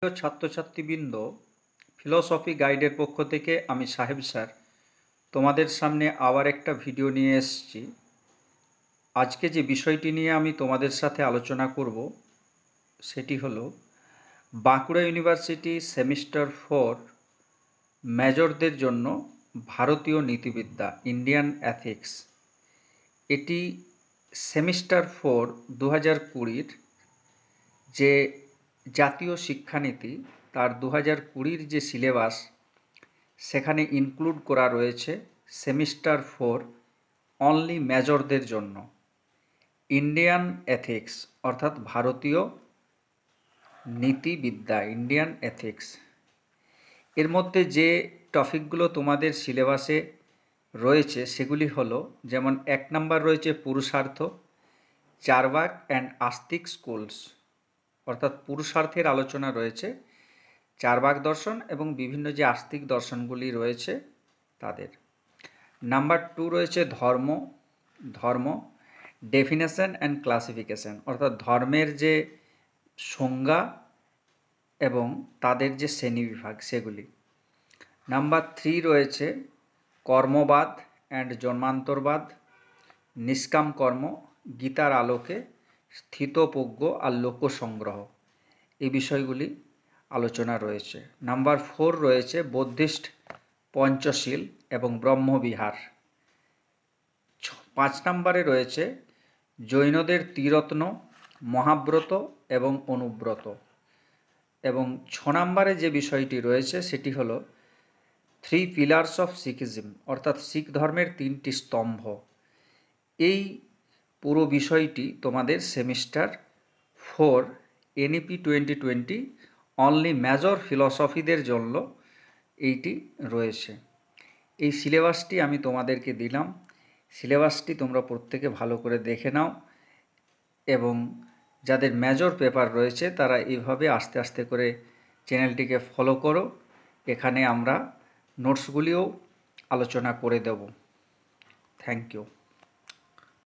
প্রিয় ছাত্রছাত্রীবৃন্দ, ফিলসফি গাইডের পক্ষ থেকে আমি সাহেব স্যার তোমাদের সামনে আবার একটা ভিডিও নিয়ে এসেছি। আজকে যে বিষয়টি নিয়ে আমি তোমাদের সাথে আলোচনা করব সেটি হলো বাঁকুড়া ইউনিভার্সিটি সেমিস্টার 4 মেজরদের জন্য ভারতীয় নীতিবিদ্যা ইন্ডিয়ান এথিক্স। এটি সেমিস্টার 4 2020 যে জাতীয় শিক্ষানীতি তার 2020 যে সিলেবাস সেখানে ইনক্লুড করা রয়েছে সেমিস্টার 4 অনলি মেজরদের জন্য ইন্ডিয়ান এথিক্স, অর্থাৎ ভারতীয় নীতিবিদ্যা ইন্ডিয়ান এথিক্স। এর মধ্যে যে টপিকগুলো তোমাদের সিলেবাসে রয়েছে সেগুলি হলো, যেমন 1 নাম্বার রয়েছে পুরুষার্থ, চারবাক অ্যান্ড আস্তিক স্কুলস, অর্থাৎ পুরুষার্থের আলোচনা রয়েছে, চারবাক দর্শন এবং বিভিন্ন যে আস্তিক দর্শনগুলি রয়েছে তাদের। নাম্বার 2 রয়েছে ধর্ম ডেফিনেশন অ্যান্ড ক্লাসিফিকেশন, অর্থাৎ ধর্মের যে সংজ্ঞা এবং তাদের যে শ্রেণীবিভাগ সেগুলি। নাম্বার 3 রয়েছে কর্মবাদ অ্যান্ড জন্মান্তরবাদ, নিষ্কাম কর্ম, গীতার আলোকে স্থিতপ্রজ্ঞ আর লোকসংগ্রহ, এই বিষয়গুলি আলোচনা রয়েছে। নাম্বার 4 রয়েছে বৌদ্ধিস্ট পঞ্চশীল এবং ব্রহ্মবিহার। 5 নম্বরে রয়েছে জৈনদের ত্রিরত্ন, মহাব্রত এবং অনুব্রত। এবং 6 নম্বরে যে বিষয়টি রয়েছে সেটি হলো 3 পিলার্স অফ শিখিজম, অর্থাৎ শিখ ধর্মের 3টি স্তম্ভ। এই পুরো বিষয়টি তোমাদের সেমিস্টার 4 এনইপি 2020 অনলি মেজর ফিলসফিদের জন্য এইটি রয়েছে। এই সিলেবাসটি আমি তোমাদেরকে দিলাম। সিলেবাসটি তোমরা প্রত্যেকে ভালো করে দেখে নাও এবং যাদের মেজর পেপার রয়েছে তারা এইভাবে আস্তে আস্তে করে চ্যানেলটিকে ফলো করো। এখানে আমরা নোটসগুলিও আলোচনা করে দেব। Thank you.